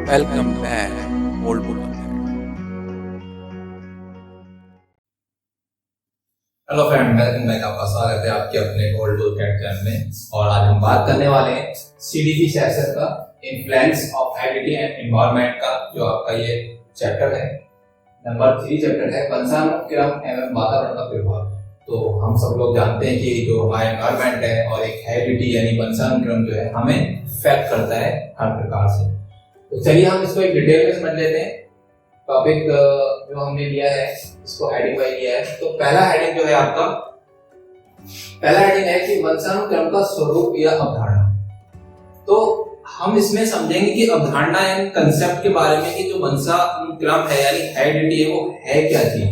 Welcome back, old book. Hello friend, welcome back. आपका स्वागत है आपके अपने ओल्ड बुक चैनल में। और आज हम बात करने वाले हैं सीडीपी सेक्शन का influence of heredity and environment का, जो आपका ये चैप्टर है नंबर 3 चैप्टर है, वंशानुक्रम एवं वातावरण का प्रभाव। तो हम सब लोग जानते हैं कि जो हमारा एनवायरनमेंट है और एक हेरिडिटी यानी वंशानुक्रम जो है हमें इफेक्ट करता है हर प्रकार से। तो चलिए हम इसको एक डिटेल में समझ लेते हैं। टॉपिक जो हमने लिया है इसको हेडिंग वाइज लिया है। तो पहला हेडिंग जो है आपका, पहला हेडिंग है कि वंशानुक्रम का स्वरूप या अवधारणा। तो हम इसमें समझेंगे कि अवधारणा यानी कंसेप्ट के बारे में कि जो वंशानुक्रम है यानी हेरिडिटी है वो है क्या चीज,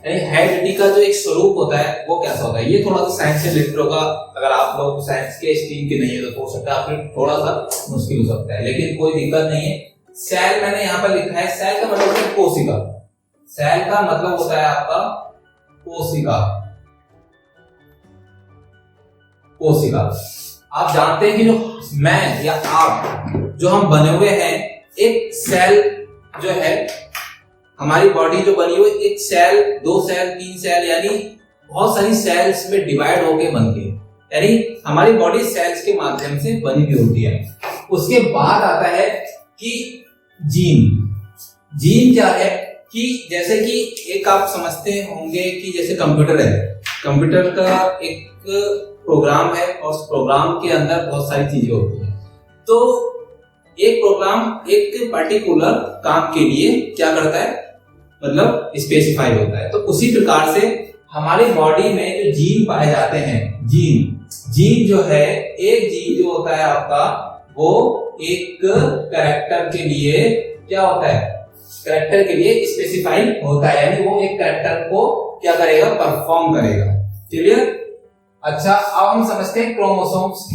यानी हेरिडिटी का जो एक स्वरूप होता है वो कैसा होता है। ये थोड़ा सा साइंस से रिलेटेड होगा। अगर आप लोग साइंस के स्ट्रीम के नहीं है तो हो सकता है आपको थोड़ा सा मुश्किल हो सकता है, लेकिन कोई दिक्कत नहीं है। सेल मैंने यहाँ पर लिखा है, सेल का मतलब होता है कोशिका। सेल का मतलब होता है आपका कोशिका। कोशिका आप जानते हैं कि जो मैं या आप जो हम बने हुए हैं, एक सेल जो है हमारी बॉडी जो बनी हुई, एक सेल, 2 सेल, 3 सेल यानी बहुत सारी सेल्स में डिवाइड होके बनती है, यानी हमारी बॉडी सेल्स के माध्यम से बनी हुई होती है। उसके बाद आता है कि जीन। जीन क्या है कि जैसे कि एक आप समझते होंगे कि जैसे कंप्यूटर है, कंप्यूटर का एक प्रोग्राम है और उस प्रोग्राम के अंदर बहुत सारी चीजें होती हैं। तो एक प्रोग्राम एक पर्टिकुलर काम के लिए क्या करता है, मतलब स्पेसिफाई होता है। तो उसी प्रकार से हमारी बॉडी में जो जीन पाए जाते हैं, जीन जो है, एक जीन जो होता है आपका वो एक कैरेक्टर के लिए क्या होता है, कैरेक्टर के लिए स्पेसिफाई होता है, यानी वो एक कैरेक्टर को क्या करेगा, परफॉर्म करेगा। क्लियर? अच्छा, अब हम समझते हैं क्रोमोसोम्स।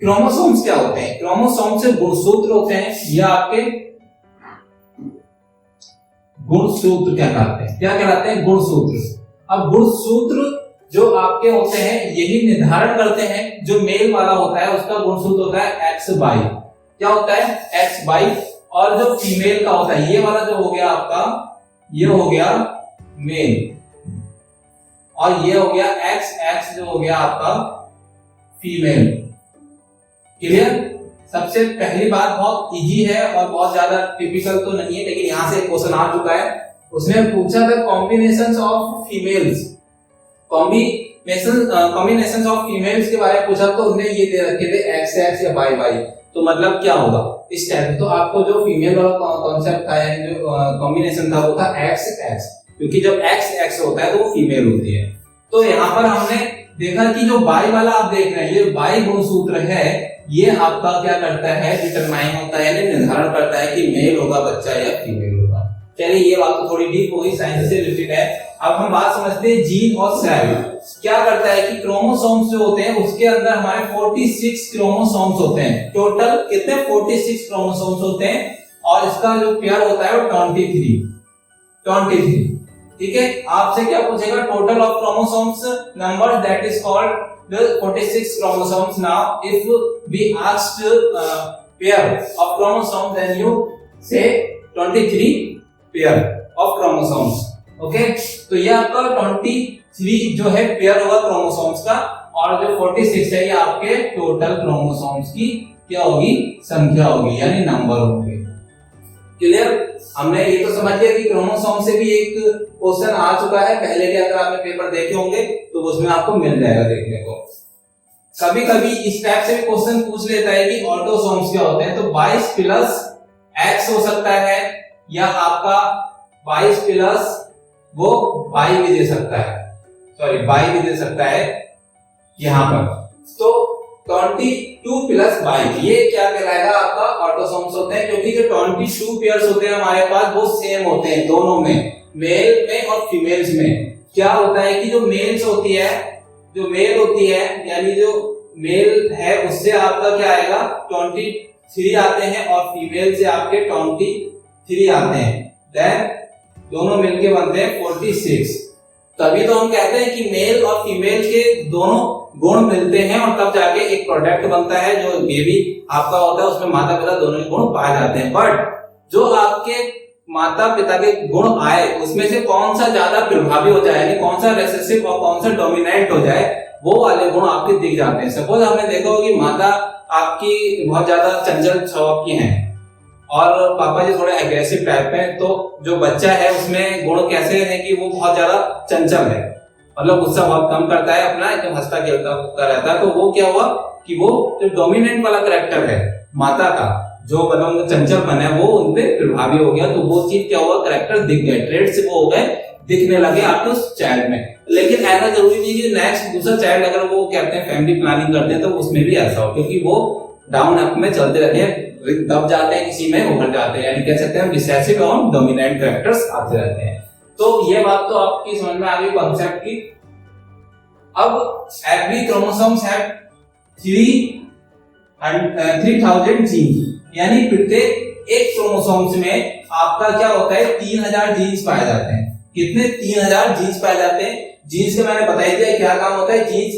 क्रोमोसोम्स क्या होते हैं? क्रोमोसोम से गुणसूत्र होते हैं, या आपके गुणसूत्र क्या कहलाते हैं? गुणसूत्र। अब गुणसूत्र जो आपके होते हैं यही निर्धारण करते हैं, जो मेल वाला होता है उसका गुणसूत्र होता है XY। क्या होता है? XY। और जो फीमेल का होता है, ये वाला जो हो गया आपका, ये हो गया मेल, और ये हो गया XX जो हो गया आपका फीमेल। क्लियर? सबसे पहली बात बहुत इजी है और बहुत ज्यादा टिपिकल तो नहीं है, लेकिन यहां से क्वेश्चन आ चुका है। उसने पूछा था combinations of females, combinations of females के बारे में पूछा, तो उसने ये दे रखे थे XX या YY। तो मतलब क्या होगा इस टाइप। तो आपको जो फीमेल वाला कॉन्सेप्ट था यानी जो कॉम्बिनेशन था वो था XX, क्योंकि जब XX होता है तो वो फीमेल होती है। तो यहाँ पर हमने देखा कि जो Y वाला आप देख रहे हैं, ये Y गुणसूत्र है, ये आपका क्या करता है, डिटरमाइन होता है यानी निर्धारण करता है कि मेल होगा बच्चा या फीमेल होगा। चलिए ये बात तो थोड़ी डीप होगी, साइंस से रिलेटेड है। अब हम बात समझते हैं जीन और सेल क्या करता है कि क्रोमोसोम्स जो होते हैं उसके अंदर हमारे 46 क्रोमोसोम्स होते हैं। टोटल कितने? 46 क्रोमोसोम्स होते हैं, और इसका जो पेयर होता है वो 23। ठीक है? आपसे क्या पूछेगा? Total of chromosomes number, that is called the 46 chromosomes. Now if we asked pair of chromosomes, then you say 23 pair of chromosomes. Okay, तो ये आपका 23 जो है पेयर होगा क्रोमोसोम्स का, और जो 46 है ये आपके टोटल क्रोमोसोम्स की क्या होगी, संख्या होगी, यानी नंबर होंगे। क्लियर? हमने ये तो समझ लिया कि क्रोमोसोम से भी एक क्वेश्चन आ चुका है पहले के, अगर आपने पेपर देखे होंगे तो उसमें आपको मिल जाएगा देखने को। कभी कभी इस टाइप से भी क्वेश्चन पूछ लेता है कि ऑटोसोम्स क्या होते हैं। तो 22 प्लस X हो सकता है, या आपका 22 प्लस वो Y भी दे सकता है, सॉरी Y भी दे सकता है यहां पर। तो 22 प्लस 22 ये क्या कहलाएगा, आपका ऑटोसोम्स होते हैं, क्योंकि जो 22 पेयर्स होते हैं हमारे पास वो सेम होते हैं दोनों में, मेल में और फीमेल्स में। क्या होता है कि जो मेल होती है यानी जो मेल है उससे आपका क्या आएगा, 23 आते हैं, और फीमेल से आपके 23 आते हैं, देन दोनों मिलके बनते हैं 46। तभी तो हम कहते हैं कि मेल और फीमेल के दोनों गुण मिलते हैं और तब जाके एक प्रोडक्ट बनता है जो बेबी आपका होता है, उसमें माता पिता दोनों के गुण पाए जाते हैं। बट जो आपके माता पिता के गुण आए उसमें से कौन सा ज्यादा प्रभावी हो जाए, यानी कौन सा रेसेसिव और कौन सा डोमिनेंट हो जाए, वो वाले गुण आपके दिख जाते हैं। सपोज आपने देखा होगा कि माता आपकी बहुत ज्यादा चंचल स्वभाव की हैं और पापा जी थोड़े एग्रेसिव टाइप हैं, तो जो बच्चा है उसमें गुण कैसे है कि वो बहुत ज्यादा चंचल है, मतलब गुस्सा बहुत कम करता है, अपना एकदम हंसता खेलता रहता है। तो वो क्या हुआ कि वो जो डोमिनेंट वाला कैरेक्टर है माता का, जो मतलब चंचलपन है, वो उनपे प्रभावी हो गया। तो वो चीज क्या हुआ, कैरेक्टर दिख गए, ट्रेड से वो हो गए, दिखने लगे आपके उस चाइल्ड में। लेकिन ऐसा जरूरी नहीं कि नेक्स्ट दूसरा चाइल्ड अगर वो कहते हैं फैमिली प्लानिंग करते हैं तो उसमें भी ऐसा हो, क्योंकि वो डाउन अप में चलते रहते हैं, दब जाते हैं, किसी में उभर जाते हैं, यानी कह सकते हैं रिसेसिव और डोमिनेंट कैरेक्टर्स आते रहते हैं। तो ये बात तो आपकी समझ में आ गई कॉन्सेप्ट की। अब एवरी क्रोमोसोम्स हैव 3000 जीन, यानी प्रत्येक एक क्रोमोसोम्स में आपका क्या होता है 3000 जीन्स पाए जाते हैं। कितने? 3000 जीन्स पाए जाते हैं। जीन्स के मैंने बता दिया क्या काम होता है। जीन्स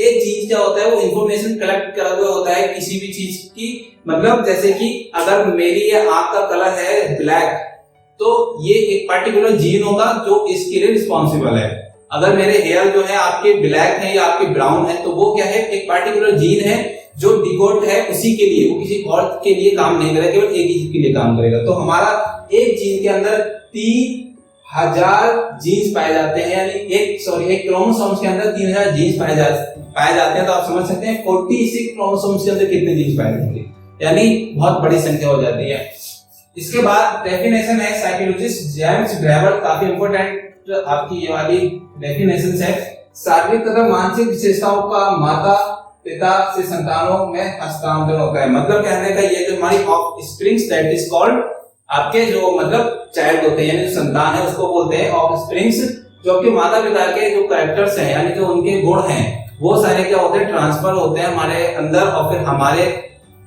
एक जीन्स क्या होता है, वो इंफॉर्मेशन कलेक्ट करा हुआ होता है किसी भी चीज की। मतलब जैसे कि अगर मेरी ये आंख का कलर है ब्लैक, तो ये एक पर्टिकुलर जीन होगा जो इसके लिए रिस्पॉन्सिबल है। अगर मेरे हेयर जो है आपके ब्लैक है या आपके ब्राउन है, तो वो क्या है, एक पर्टिकुलर जीन है जो डिकोड है उसी के लिए, वो किसी और के लिए काम नहीं करेगा, केवल एक ही के लिए काम करेगा। तो हमारा एक जीन के अंदर 3000 जीन्स पाए जाते हैं, यानी एक क्रोमोसोम्स के अंदर 3000 जीन्स पाए जाते हैं। तो आप समझ सकते हैं 46 क्रोमोसोम्स के अंदर कितने जीन्स पाए जाएंगे, यानी बहुत बड़ी संख्या हो जाती है। इसके बाद डेफिनेशन है साइकोलॉजिस्ट जेम्स ड्रेवर, काफी इंपॉर्टेंट आपकी ये वाली डेफिनेशन है। शारीरिक तथा मानसिक विशेषताओं का माता पिता से संतानों में हस्तांतरण होता है। मतलब कहने का ये जो हमारी ऑफस्प्रिंग्स दैट इज कॉल्ड, आपके जो मतलब चाइल्ड होते हैं यानी जो संतान है उसको बोलते हैं ऑफस्प्रिंग्स। जो आपके माता पिता के जो कैरेक्टर्स हैं यानी जो उनके गुण हैं वो सारे क्या होते हैं, ट्रांसफर होते हैं हमारे अंदर, और फिर हमारे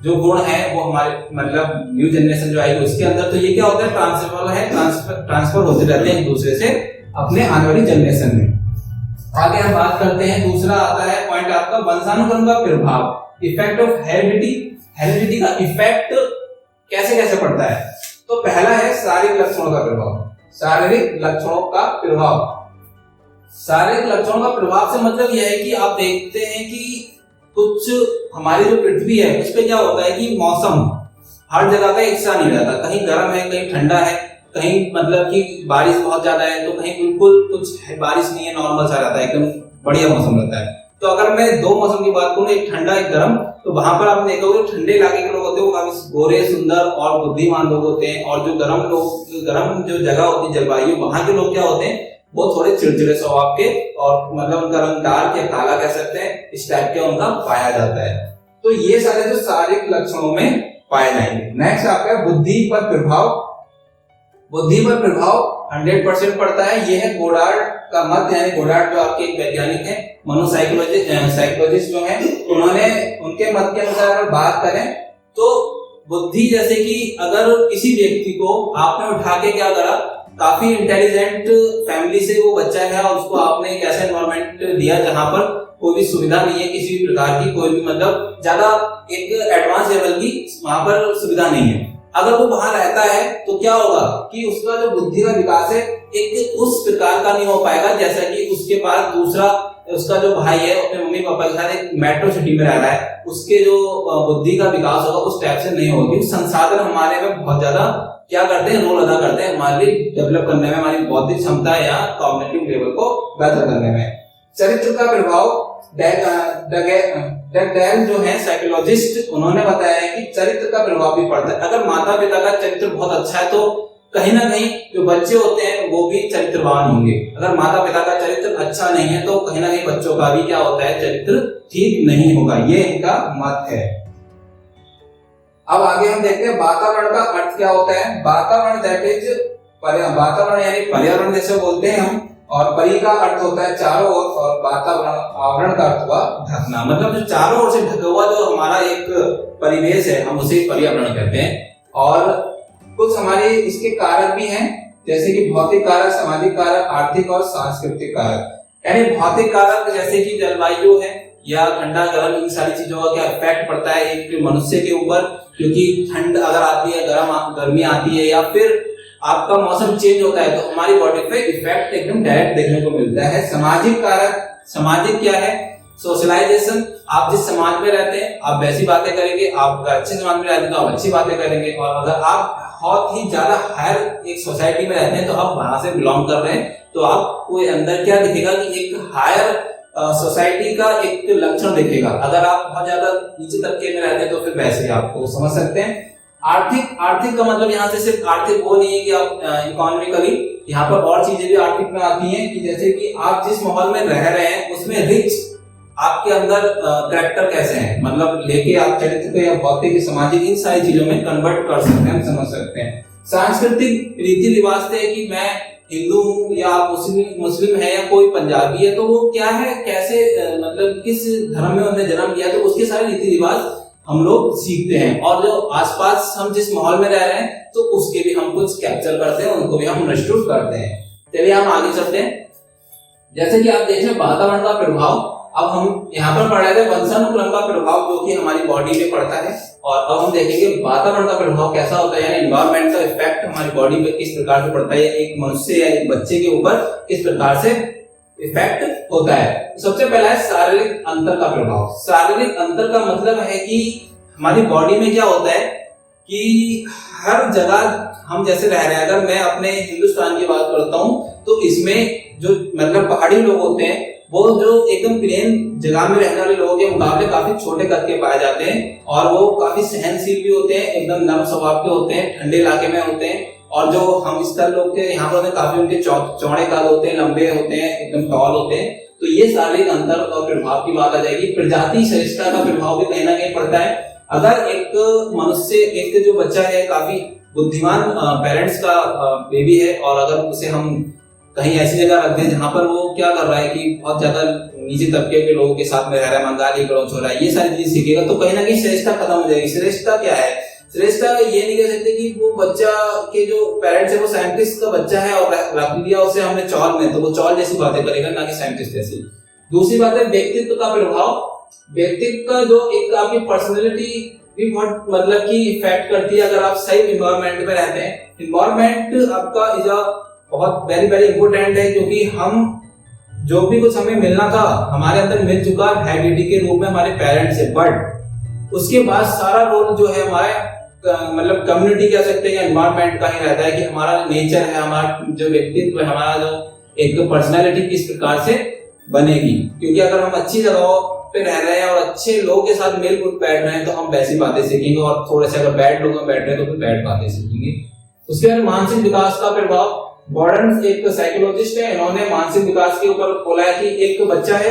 जो गुण हैं वो हमारे मतलब न्यू जनरेशन जो आएगी उसके अंदर। तो ये क्या होता है, ट्रांसफर होते रहते हैं एक दूसरे से अपने आने वाली जनरेशन में। आगे हम बात करते हैं, दूसरा आता है पॉइंट आपका वंशानुक्रम का प्रभाव, इफेक्ट ऑफ हेरिडिटी। हेरिडिटी का इफेक्ट कैसे कैसे पड़ता है। तो पहला है शारीरिक लक्षणों का प्रभाव। शारीरिक लक्षणों का प्रभाव, शारीरिक लक्षणों का प्रभाव से मतलब यह है कि आप देखते हैं कि कुछ हमारी जो पृथ्वी है उस पे क्या होता है कि मौसम हर जगह का एक सा नहीं रहता, कहीं गर्म है कहीं ठंडा है, कहीं मतलब कि बारिश बहुत ज्यादा है तो कहीं बिल्कुल कुछ बारिश नहीं है, नॉर्मल सा रहता है, एकदम बढ़िया मौसम रहता है। तो अगर मैं दो मौसम की बात करूं, एक ठंडा एक गर्म, तो वहां पर आपने देखा होगा ठंडे इलाके के लोग होते हैं वो काफी गोरे सुंदर और बुद्धिमान लोग होते हैं, और जो गर्म जो जगह होती है जलवायु, वहां के लोग क्या होते हैं वो थोड़े चिड़चिड़े स्वभाव के, और मतलब उनका रंग डार्क या काला कह सकते हैं, इस टाइप के उनका पाया जाता है। तो ये सारे जो शारीरिक लक्षणों में पाए जाएंगे। नेक्स्ट आपका बुद्धि पर प्रभाव। बुद्धि पर प्रभाव 100% पड़ता है। यह है गोडार्ड का मत, यानी गोडार्ड जो आपके एक वैज्ञानिक है, साइकोलॉजिस्ट जो है, उन्होंने उनके मत के अनुसार अगर बात करें तो बुद्धि, जैसे कि अगर किसी व्यक्ति को आपने उठा के क्या करा, काफी इंटेलिजेंट फैमिली से वो बच्चा है और उसको आपने एक ऐसा एनवायरनमेंट दिया जहां पर कोई भी सुविधा नहीं है किसी भी प्रकार की, कोई भी मतलब ज्यादा एक एडवांस लेवल की वहां पर सुविधा नहीं है, अगर वो वहां रहता है तो क्या होगा कि उसका जो बुद्धि का विकास है एक उस प्रकार का नहीं हो पाएगा जैसा कि उसके पास दूसरा उसका जो भाई है अपने मम्मी पापा के साथ एक मेट्रो सिटी में रह रहा है, उसके जो बुद्धि का विकास होगा उस टाइप से नहीं होगी। संसाधन हमारे में बहुत ज्यादा क्या करते हैं, रोल अदा करते हैं हमारे डेवलप करने में, हमारी बौद्धिक क्षमता या कॉग्निटिव लेवल को बेहतर करने में। चरित्र का प्रभाव, डगडेल जो है साइकोलॉजिस्ट, उन्होंने बताया है कि चरित्र का प्रभाव भी पड़ता है। अगर माता पिता का चरित्र बहुत अच्छा है तो कहीं ना कहीं जो बच्चे होते हैं वो भी चरित्रवान होंगे। अगर माता पिता का चरित्र अच्छा नहीं है तो कहीं ना कहीं बच्चों का भी क्या होता है, चरित्र ठीक नहीं होगा। ये इनका मत है। अब आगे हम देखते हैं वातावरण का अर्थ क्या होता है। वातावरण दैट इज वातावरण यानी पर्यावरण जैसे बोलते हैं हम, और परि का अर्थ होता है चारों ओर, और वातावरण आवरण का अर्थ हुआ ढकना, मतलब जो चारों ओर से ढका हुआ जो हमारा एक परिवेश है हम उसे पर्यावरण कहते हैं। और कुछ हमारे इसके कारक भी हैं जैसे कि भौतिक कारक, सामाजिक कारक, आर्थिक और सांस्कृतिक कारक। यानी भौतिक कारक जैसे कि जलवायु है या ठंडा गर्म, इन सारी चीजों का क्या इफेक्ट पड़ता है एक मनुष्य के ऊपर, क्योंकि ठंड अगर आती है, गर्मी आती है या फिर आपका मौसम चेंज होता है तो हमारी बॉडी पे इफेक्ट एकदम डायरेक्ट देखने को मिलता है। सामाजिक कारक, सामाजिक क्या है? सोशलाइजेशन, आप जिस समाज में रहते हैं आप वैसी बातें करेंगे, आप अगर अच्छे समाज में रहते हैं तो आप अच्छी बातें करेंगे, और अगर आप बहुत ही ज्यादा हायर एक सोसाइटी में रहते हैं तो आप वहां से बिलोंग कर रहे हैं तो आपको अंदर क्या दिखेगा कि एक हायर सोसाइटी का एक लक्षण दिखेगा। अगर आप बहुत ज्यादा नीचे तबके में रहते हैं तो फिर वैसे आपको समझ सकते हैं। आर्थिक, आर्थिक का मतलब यहाँ से सिर्फ आर्थिक वो नहीं है कि आप इकोनॉमिकली, यहाँ पर और चीजें भी आर्थिक में आती हैं कि जैसे कि आप जिस माहौल में रह रहे हैं उसमें रिच आपके अंदर कैरेक्टर कैसे हैं, मतलब लेके आप चरित्र को या भौतिक सामाजिक इन सारी चीजों में कन्वर्ट कर सकते हैं, समझ सकते हैं। सांस्कृतिक रीति रिवाज थे कि मैं हिंदू हूँ या मुस्लिम है या कोई पंजाबी है तो वो क्या है, कैसे मतलब किस धर्म में उन्होंने जन्म लिया, तो उसके सारे रीति रिवाज हम लोग सीखते हैं, और जो आसपास हम जिस माहौल में रह रहे हैं तो उसके भी हम कुछ कैप्चर करते हैं, उनको भी हम अंडरस्टूड करते हैं। चलिए हम आगे चलते हैं। जैसे कि आप देख रहे हैं वातावरण का प्रभाव, अब हम यहाँ पर पढ़ रहे थे वंशानुक्रम का प्रभाव जो कि हमारी बॉडी पे पड़ता है, और अब हम देखेंगे वातावरण का प्रभाव कैसा होता है, यानी एनवायरनमेंट का इफेक्ट हमारी बॉडी पे किस प्रकार से पड़ता है, एक मनुष्य या एक बच्चे के ऊपर किस प्रकार से इफेक्ट होता है। सबसे पहला है शारीरिक अंतर का प्रभाव। शारीरिक अंतर का मतलब है कि हमारी बॉडी में क्या होता है कि हर जगह हम जैसे रह रहे हैं, अगर मैं अपने हिंदुस्तान की बात करता हूँ तो इसमें जो मतलब पहाड़ी लोग होते हैं वो जो एकदम प्लेन जगह में रहने वाले लोगों के मुकाबले काफी छोटे कद के पाए जाते हैं, और वो काफी सहनशील भी होते हैं, एकदम नर्म स्वभाव के होते हैं, ठंडे इलाके में होते हैं। और जो हम स्थल लोग के यहाँ पर काफी उनके चौड़े कद होते हैं, लंबे होते हैं, एकदम टॉल होते हैं। तो ये शारीरिक अंतर और प्रभाव की बात आ जाएगी। प्रजाति श्रेष्ठता का प्रभाव भी कहीं ना कहीं पड़ता है। अगर एक मनुष्य, एक जो बच्चा है काफी बुद्धिमान पेरेंट्स का बेबी है, और अगर उसे हम कहीं ऐसी जगह रख दें जहां पर वो क्या कर रहा है कि बहुत ज्यादा नीचे तबके के लोगों के साथ में रह रहा है, मंगाली ग्रोथ हो रहा है, ये सारी चीजें सीखेगा तो कहीं ना कहीं श्रेष्ठता खत्म हो जाएगी। श्रेष्ठता क्या है? श्रेष्ठता ये नहीं कह सकते कि वो बच्चा के जो पेरेंट्स है वो साइंटिस्ट का बच्चा है और रख दिया उसे हमने चौल में, तो वो चौल जैसी बातें करेगा, ना कि साइंटिस्ट जैसी। दूसरी बात है व्यक्तित्व का प्रभाव। व्यक्तित्व का जो एक आपकी पर्सनैलिटी भी बहुत मतलब कि इफेक्ट करती है अगर आप सही इन्वायरमेंट में रहते हैं। इन्वायरमेंट आपका इज अ बहुत वेरी वेरी इंपॉर्टेंट है, क्योंकि हम जो भी कुछ हमें मिलना था हमारे अंदर मिल चुका है हेरिडिटी के रूप में हमारे पेरेंट्स से, बट उसके बाद सारा रोल जो है हमारे मतलब कम्युनिटी कह सकते हैं, एनवायरनमेंट का ही रहता है कि हमारा नेचर है, हमारा जो व्यक्तित्व है, हमारा जो एक पर्सनैलिटी किस प्रकार से बनेगी। क्योंकि अगर हम अच्छी जगहों पे रह रहे हैं और अच्छे लोगों के साथ मिल जुल बैठ रहे हैं तो हम वैसी बातें सीखेंगे, और थोड़े से अगर बैड लोगों में बैठ रहे हैं तो फिर बैड बातें सीखेंगे। उसके बाद मानसिक विकास का प्रभाव। बॉर्डन एक साइकोलॉजिस्ट है, इन्होंने मानसिक विकास के ऊपर बोला है कि एक बच्चा है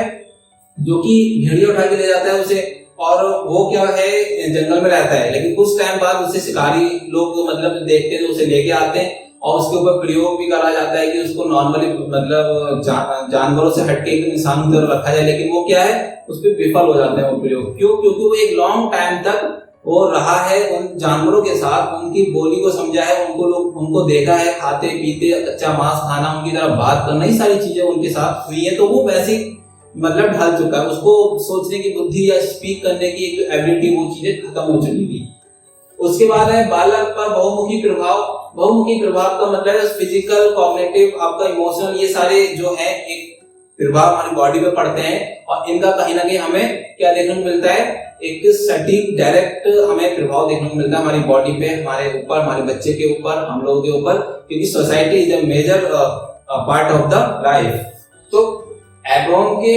जो कि भेड़िया उठा के ले जाता है उसे, और वो क्या है जंगल में रहता है, लेकिन कुछ टाइम बाद उसे शिकारी लोग मतलब देखते हैं तो उसे लेके आते हैं और उसके ऊपर प्रयोग भी करा जाता है कि उसको नॉर्मली मतलब जानवरों से हटके एक इंसानों की तरफ रखा जाए, लेकिन वो क्या है उस पर विफल हो जाते हैं वो प्रयोग। क्यों? क्योंकि वो एक लॉन्ग टाइम तक वो रहा है उन जानवरों के साथ, उनकी बोली को समझा है, उनको देखा है खाते पीते, कच्चा मांस खाना, उनकी तरफ बात करना, ये सारी चीजें उनके साथ हुई है, तो वो वैसे मतलब ढल चुका है, उसको सोचने की बुद्धि या स्पीक करने की एक एबिलिटी वो चीजें खत्म हो चुकी थी। उसके बाद है बालक पर बहुमुखी प्रभाव। बहुमुखी प्रभाव का मतलब है फिजिकल, कॉग्निटिव, आपका इमोशनल, ये सारे जो है एक प्रभाव हमारी बॉडी पे पड़ते हैं, और इनका कहीं ना कहीं हमें क्या देखने को मिलता है, एक सटीक डायरेक्ट हमें प्रभाव देखने को मिलता है हमारी बॉडी पे, हमारे ऊपर, हमारे बच्चे के ऊपर, हम लोगों के ऊपर, क्योंकि society is a major part of the life. तो एब्रोन के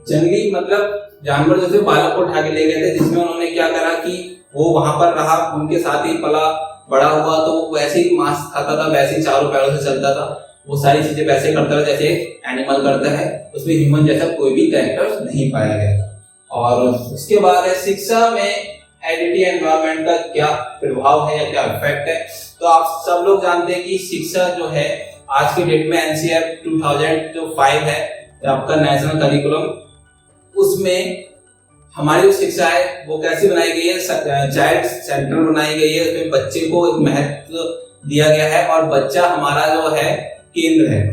जंगली मतलब जानवर जो थे बालक को उठा के ले गए थे, जिसमें उन्होंने क्या करा कि वो वहां पर रहा, उनके साथ ही पला बड़ा हुआ, तो वैसे ही मांस खाता था, वैसे ही चारों पैरों से चलता था, वो सारी चीजें वैसे करता था जैसे एनिमल करता है, उसमें ह्यूमन जैसा कोई भी कैरेक्टर नहीं पाया गया था। और उसके बाद है शिक्षा में हेरिडिटी एनवायरनमेंट का क्या प्रभाव है या क्या इफेक्ट है। तो आप सब लोग जानते हैं कि शिक्षा जो है आज के डेट में एनसीईआरटी 2005 है आपका नेशनल करिकुलम, उसमें हमारी जो शिक्षा है वो कैसी बनाई गई है, चाइल्ड सेंटर बनाई गई है, उसमें बच्चे को एक महत्व दिया गया है और बच्चा हमारा जो है केंद्र है।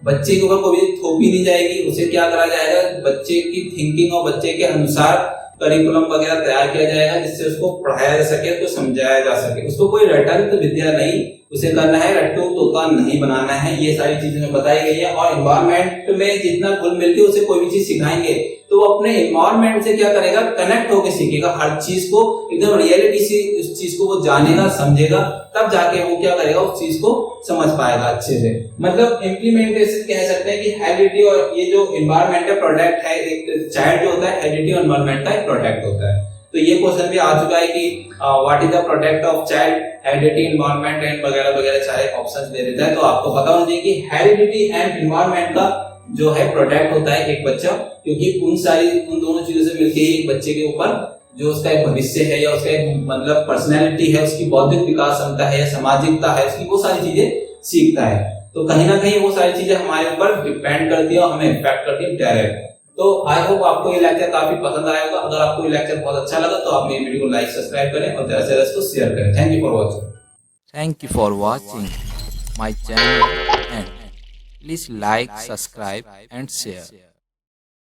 बच्चे के ऊपर कोई भी थोपी नहीं जाएगी, उसे क्या करा जाएगा, बच्चे की थिंकिंग और बच्चे के अनुसार करिकुलम वगैरह तैयार किया जाएगा जिससे उसको पढ़ाया जा सके, उसको समझाया जा सके। उसको कोई रटंत विद्या नहीं उसे करना है, रट्टू तोता नहीं बनाना है। ये सारी चीजें बताई गई है। और एनवायरमेंट में जितना घुल मिल के उसे कोई भी चीज सिखाएंगे तो वो अपने एनवायरमेंट से क्या करेगा, कनेक्ट होकर सीखेगा। हर चीज को एकदम रियलिटी से उस चीज को वो जानेगा, समझेगा, तब जाके वो क्या करेगा, उस चीज को समझ पाएगा अच्छे से। मतलब इम्प्लीमेंटेशन कह सकते हैं कि हेरिडिटी और ये जो एनवायरमेंटल प्रोडक्ट है, एक चाइल्ड जो होता है हेरिडिटी और एनवायरमेंट का एक प्रोडक्ट होता है। तो ये क्वेश्चन भी आ चुका है कि what is the product of child, heredity, environment and वगैरह वगैरह सारे ऑप्शंस दे देता है। तो आपको पता होना चाहिए कि हेरिडिटी एंड एनवायरमेंट का जो है प्रोडक्ट होता है एक बच्चा, क्योंकि उन दोनों चीजों से मिलकर ही एक बच्चे के ऊपर जो उसका एक भविष्य है या उसका एक मतलब पर्सनैलिटी है, उसकी बौद्धिक विकास क्षमता है या सामाजिकता है, उसकी वो सारी चीजें सीखता है। तो कहीं ना कहीं वो सारी चीजें हमारे ऊपर डिपेंड करती है और हमें इम्पैक्ट करती है डायरेक्ट। तो आई होप आपको ये लेक्चर काफी पसंद आया होगा। अगर आपको ये लेक्चर बहुत अच्छा लगा तो आप मेरी वीडियो को लाइक सब्सक्राइब करें और ज्यादा से ज्यादा इसको शेयर करें। Thank you for watching. Thank you for watching my channel and please like, subscribe and share.